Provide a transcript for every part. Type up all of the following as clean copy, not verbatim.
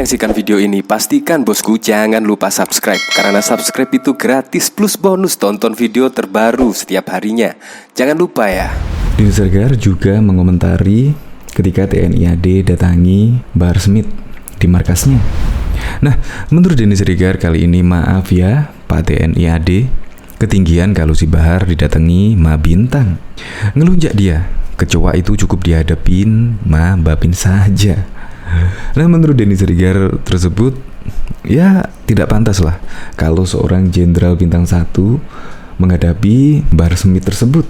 menyaksikan video ini, pastikan bosku jangan lupa subscribe. Karena subscribe itu gratis plus bonus tonton video terbaru setiap harinya. Jangan lupa ya. Denny Siregar juga mengomentari ketika TNI AD datangi Bahar Smith di markasnya. Nah, menurut Denny Siregar kali ini maaf ya Pak TNI AD, ketinggian kalau si Bahar didatangi Ma Bintang. Ngelunjak dia, kecoa itu cukup dihadapin Ma Babin saja. Nah, menurut Denny Siregar tersebut, ya tidak pantas lah kalau seorang jenderal bintang 1 menghadapi Bahar Smith tersebut.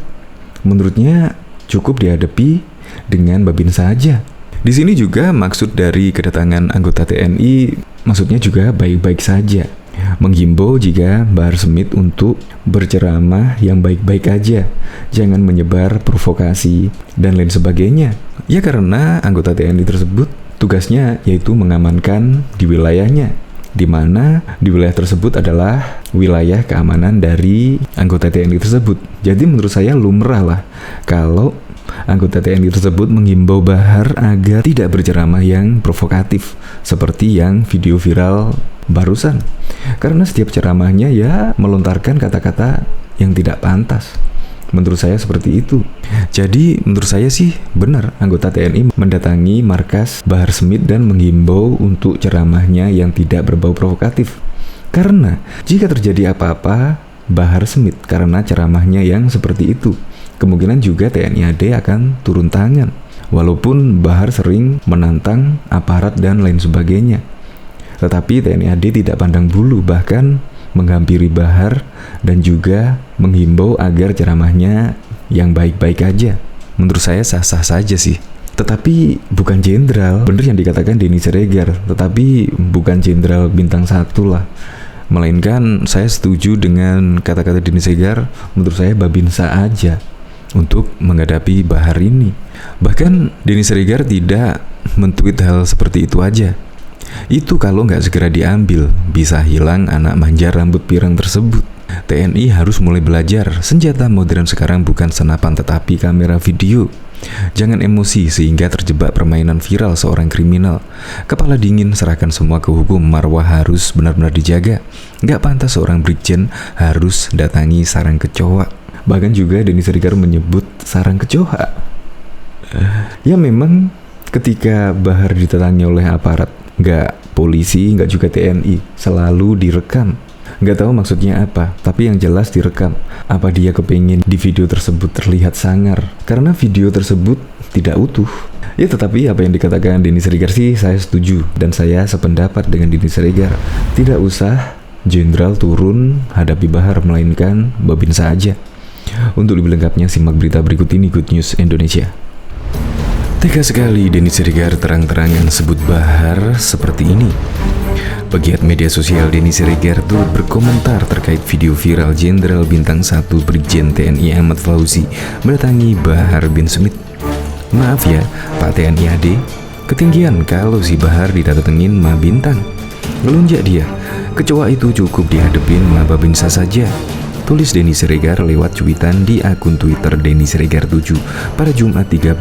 Menurutnya cukup dihadapi dengan Babin saja. Di sini juga maksud dari kedatangan anggota TNI maksudnya juga baik-baik saja. Menghimbau jika Bahar Smith untuk berceramah yang baik-baik aja, jangan menyebar provokasi dan lain sebagainya. Ya karena anggota TNI tersebut tugasnya yaitu mengamankan di wilayahnya, di mana di wilayah tersebut adalah wilayah keamanan dari anggota TNI tersebut. Jadi menurut saya lumrah lah kalau anggota TNI tersebut menghimbau Bahar agar tidak berceramah yang provokatif seperti yang video viral barusan. Karena setiap ceramahnya ya melontarkan kata-kata yang tidak pantas. Menurut saya seperti itu. Jadi menurut saya sih benar anggota TNI mendatangi markas Bahar Smith dan menghimbau untuk ceramahnya yang tidak berbau provokatif. Karena jika terjadi apa-apa Bahar Smith karena ceramahnya yang seperti itu, kemungkinan juga TNI AD akan turun tangan. Walaupun Bahar sering menantang aparat dan lain sebagainya. Tetapi TNI AD tidak pandang bulu, bahkan menghampiri Bahar dan juga menghimbau agar ceramahnya yang baik-baik aja. Menurut saya sah-sah saja sih. Tetapi bukan jenderal, bener yang dikatakan Denny Siregar, tetapi bukan jenderal bintang 1 lah. Melainkan saya setuju dengan kata-kata Denny Siregar, menurut saya Babinsa aja untuk menghadapi Bahar ini. Bahkan Denny Siregar tidak men-tweet hal seperti itu aja. Itu kalau nggak segera diambil, bisa hilang anak manja rambut pirang tersebut. TNI harus mulai belajar, senjata modern sekarang bukan senapan tetapi kamera video. Jangan emosi sehingga terjebak permainan viral seorang kriminal. Kepala dingin, serahkan semua ke hukum. Marwah harus benar-benar dijaga. Nggak pantas seorang brigjen harus datangi sarang kecoa. Bahkan juga Denny Siregar menyebut sarang kecoa. Ya memang ketika Bahar didatangi oleh aparat, nggak polisi, nggak juga TNI, selalu direkam. Nggak tahu maksudnya apa, tapi yang jelas direkam. Apa dia kepingin di video tersebut terlihat sangar? Karena video tersebut tidak utuh. Ya tetapi apa yang dikatakan Denny Siregar sih saya setuju. Dan saya sependapat dengan Denny Siregar. Tidak usah jenderal turun hadapi Bahar, melainkan Babin saja. Untuk lebih lengkapnya simak berita berikut ini, Good News Indonesia. Tega sekali Denny Siregar terang-terangan sebut Bahar seperti ini. Pegiat media sosial Denny Siregar turut berkomentar terkait video viral Jenderal Bintang 1 Brigjen TNI Ahmad Fauzi mendatangi Bahar bin Smith. Maaf ya Pak TNI AD, ketinggian kalau si Bahar didatengin Ma Bintang. Ngelunjak dia, kecoa itu cukup dihadepin Ma Babinsa saja. Tulis Denny Siregar lewat cuitan di akun Twitter Denny Siregar 7 pada Jumat 31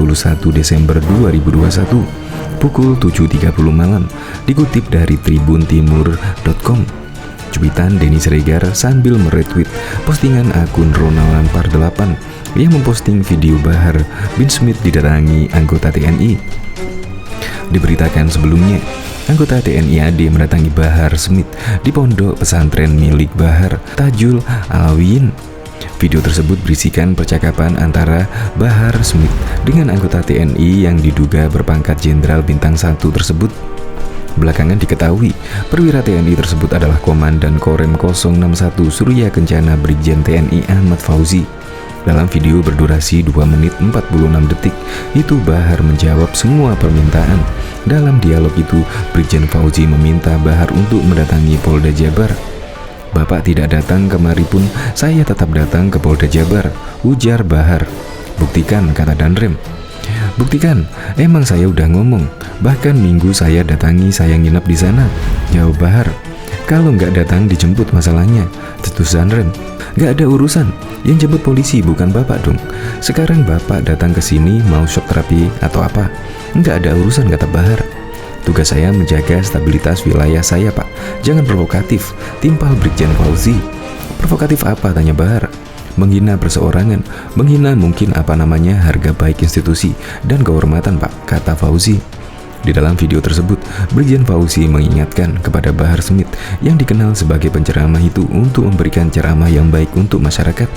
Desember 2021 pukul 7.30 malam, dikutip dari tribuntimur.com. Cuitan Denny Siregar sambil meretweet postingan akun Ronald Lampard 8 yang memposting video Bahar bin Smith didatangi anggota TNI. Diberitakan sebelumnya, anggota TNI AD mendatangi Bahar Smith di pondok pesantren milik Bahar, Tajul Alawiyin. Video tersebut berisikan percakapan antara Bahar Smith dengan anggota TNI yang diduga berpangkat Jenderal Bintang 1 tersebut. Belakangan diketahui, perwira TNI tersebut adalah Komandan Korem 061 Surya Kencana Brigjen TNI Ahmad Fauzi. Dalam video berdurasi 2 menit 46 detik, itu Bahar menjawab semua permintaan. Dalam dialog itu, Brigjen Fauzi meminta Bahar untuk mendatangi Polda Jabar. Bapak tidak datang kemari pun, saya tetap datang ke Polda Jabar, ujar Bahar. Buktikan, kata Danrem. Buktikan, emang saya udah ngomong. Bahkan minggu saya datangi, saya nginep di sana, jawab Bahar. Kalau nggak datang dijemput masalahnya, tetus Danrem. Nggak ada urusan, yang jemput polisi bukan bapak dong. Sekarang bapak datang ke sini mau shock terapi atau apa? Nggak ada urusan, kata Bahar. Tugas saya menjaga stabilitas wilayah saya, Pak. Jangan provokatif, timpal Brigjen Fauzi. Provokatif apa, tanya Bahar. Menghina perseorangan, menghina mungkin harga baik institusi dan kehormatan, Pak, kata Fauzi. Di dalam video tersebut, Brigjen Fauzi mengingatkan kepada Bahar Smith yang dikenal sebagai penceramah itu untuk memberikan ceramah yang baik untuk masyarakat.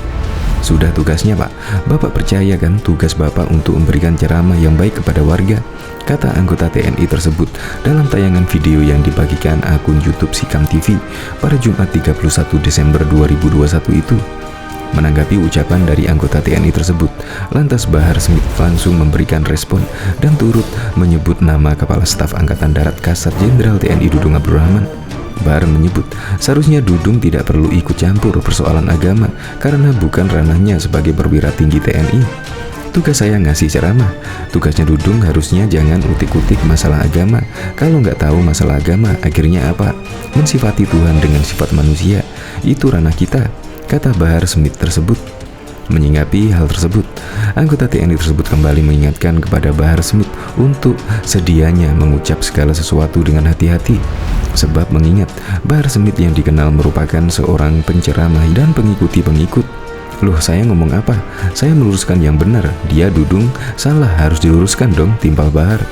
Sudah tugasnya, Pak. Bapak percaya kan tugas Bapak untuk memberikan ceramah yang baik kepada warga, kata anggota TNI tersebut dalam tayangan video yang dibagikan akun YouTube Sikam TV pada Jumat 31 Desember 2021 itu. Menanggapi ucapan dari anggota TNI tersebut, lantas Bahar Smith langsung memberikan respon dan turut menyebut nama Kepala Staf Angkatan Darat Kasat Jenderal TNI Dudung Abdurrahman. Bahar menyebut seharusnya Dudung tidak perlu ikut campur persoalan agama karena bukan ranahnya sebagai perwira tinggi TNI. Tugas saya ngasih ceramah, tugasnya Dudung harusnya jangan utik-utik masalah agama. Kalau nggak tahu masalah agama, akhirnya apa? Mensifati Tuhan dengan sifat manusia, itu ranah kita, kata Bahar Smith tersebut. Menyinggapi hal tersebut, anggota TNI tersebut kembali mengingatkan kepada Bahar Smith untuk sedianya mengucap segala sesuatu dengan hati-hati. Sebab mengingat Bahar Smith yang dikenal merupakan seorang penceramah dan pengikut. Loh, saya ngomong apa? Saya meluruskan yang benar. Dia Dudung salah, harus diluruskan dong, timpal Bahar.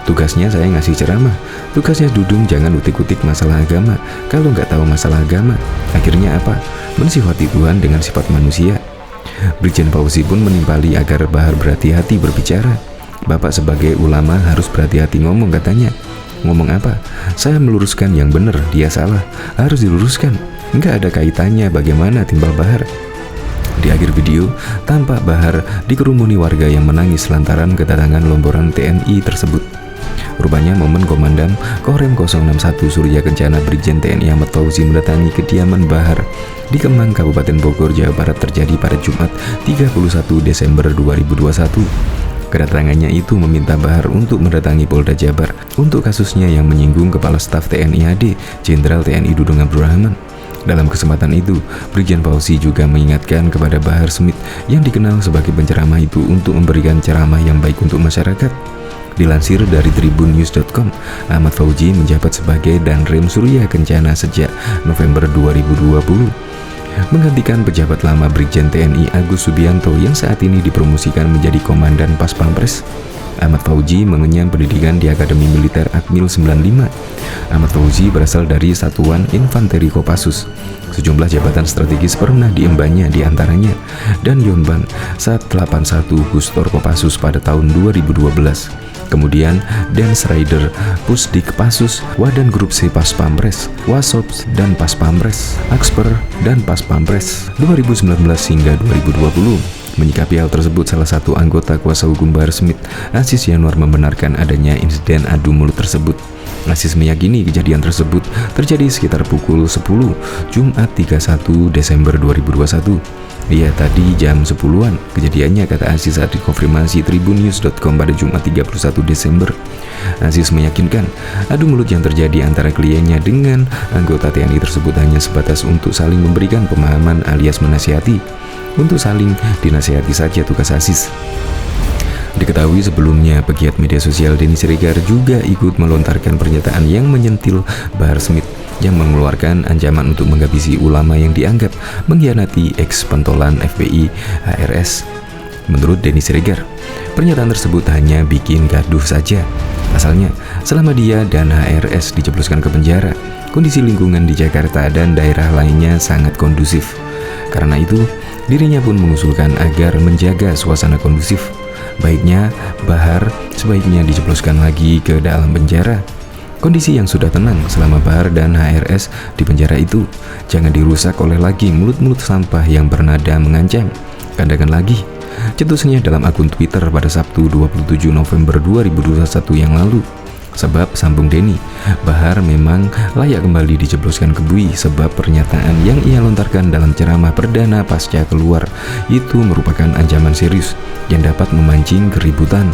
Tugasnya saya ngasih ceramah, tugasnya Dudung jangan utik-utik masalah agama. Kalau nggak tahu masalah agama, akhirnya apa? Mensifati Tuhan dengan sifat manusia. Brigjen Fauzi pun menimpali agar Bahar berhati-hati berbicara. Bapak sebagai ulama harus berhati-hati ngomong, katanya. Ngomong apa? Saya meluruskan yang benar, dia salah, harus diluruskan. Nggak ada kaitannya, bagaimana, timbal Bahar. Di akhir video, tampak Bahar dikerumuni warga yang menangis lantaran kedatangan lomboran TNI tersebut. Rupanya momen Komandan Korem 061 Surya Kencana Brigjen TNI Ahmad Fauzi mendatangi kediaman Bahar di Kemang, Kabupaten Bogor, Jawa Barat terjadi pada Jumat 31 Desember 2021. Kedatangannya itu meminta Bahar untuk mendatangi Polda Jabar untuk kasusnya yang menyinggung Kepala Staf TNI AD Jenderal TNI Dudung Abdurrahman. Dalam kesempatan itu, Brigjen Fauzi juga mengingatkan kepada Bahar Smith yang dikenal sebagai penceramah itu untuk memberikan ceramah yang baik untuk masyarakat. Dilansir dari tribunnews.com, Ahmad Fauzi menjabat sebagai Danrem Surya Kencana sejak November 2020, menggantikan pejabat lama Brigjen TNI Agus Subianto yang saat ini dipromosikan menjadi Komandan Pas Pampres. Ahmad Fauzi mengenyam pendidikan di Akademi Militer Akmil 95. Ahmad Fauzi berasal dari Satuan Infanteri Kopassus. Sejumlah jabatan strategis pernah diembannya, diantaranya Dan Yonban Sat 81 Gustor Kopassus pada tahun 2012. Kemudian Dance Rider Pusdik Pasus, Wadan Grup C Pas Pampres, Wasops dan Pas Pampres, Aksper dan Pas Pampres 2019 hingga 2020. Menyikapi hal tersebut, salah satu anggota kuasa hukum Bahar Smith, Aziz Yanuar, membenarkan adanya insiden adu mulut tersebut. Aziz meyakini kejadian tersebut terjadi sekitar pukul 10 Jumat 31 Desember 2021. Iya, tadi jam 10-an kejadiannya, kata Aziz saat dikonfirmasi tribunnews.com pada Jumat 31 Desember. Aziz meyakinkan adu mulut yang terjadi antara kliennya dengan anggota TNI tersebut hanya sebatas untuk saling memberikan pemahaman alias menasihati. Untuk saling dinasihati saja tugas Aziz. Diketahui sebelumnya pegiat media sosial Denny Siregar juga ikut melontarkan pernyataan yang menyentil Bahar Smith yang mengeluarkan ancaman untuk menghabisi ulama yang dianggap mengkhianati eks-pentolan FPI HRS. Menurut Denny Siregar, pernyataan tersebut hanya bikin gaduh saja. Pasalnya, selama dia dan HRS dijebloskan ke penjara, kondisi lingkungan di Jakarta dan daerah lainnya sangat kondusif. Karena itu, dirinya pun mengusulkan agar menjaga suasana kondusif. Baiknya Bahar sebaiknya dijebloskan lagi ke dalam penjara. Kondisi yang sudah tenang selama Bahar dan HRS di penjara itu jangan dirusak oleh lagi mulut-mulut sampah yang bernada mengancam. Kandangkan lagi, cetusnya dalam akun Twitter pada Sabtu 27 November 2021 yang lalu. Sebab, sambung Denny, Bahar memang layak kembali dijebloskan ke bui sebab pernyataan yang ia lontarkan dalam ceramah perdana pasca keluar itu merupakan ancaman serius yang dapat memancing keributan.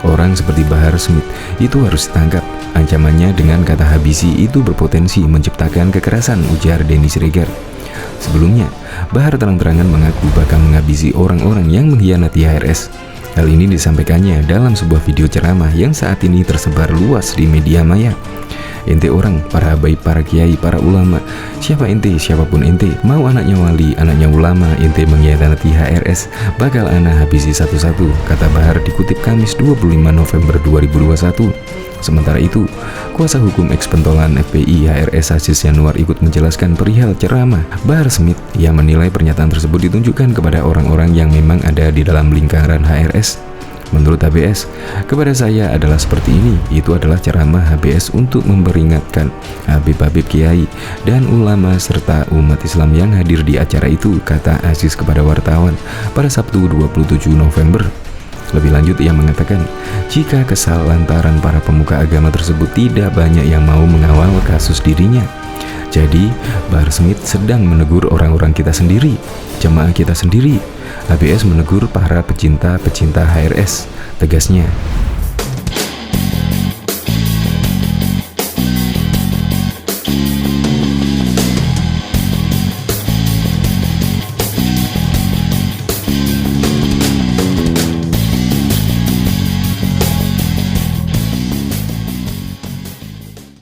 Orang seperti Bahar Smith itu harus ditangkap. Ancamannya dengan kata habisi itu berpotensi menciptakan kekerasan, ujar Denny Siregar. Sebelumnya, Bahar terang-terangan mengaku bakal menghabisi orang-orang yang mengkhianati HRS. Hal ini disampaikannya dalam sebuah video ceramah yang saat ini tersebar luas di media maya. Ente orang, para habaib, para kiai, para ulama, siapa ente, siapapun ente, mau anaknya wali, anaknya ulama, ente mengkhianati HRS, bakal ana habisi satu-satu, kata Bahar dikutip Kamis 25 November 2021. Sementara itu, kuasa hukum eks-pentolan FPI HRS Aziz Yanuar ikut menjelaskan perihal ceramah Bahar Smith yang menilai pernyataan tersebut ditunjukkan kepada orang-orang yang memang ada di dalam lingkaran HRS. Menurut HBS, kepada saya adalah seperti ini, itu adalah ceramah HBS untuk memperingatkan habib-habib kiai dan ulama serta umat Islam yang hadir di acara itu, kata Aziz kepada wartawan pada Sabtu 27 November. Lebih lanjut, ia mengatakan, jika kesal lantaran para pemuka agama tersebut tidak banyak yang mau mengawal kasus dirinya. Jadi, Bahar Smith sedang menegur orang-orang kita sendiri, jemaah kita sendiri. HBS menegur para pecinta-pecinta HRS, tegasnya.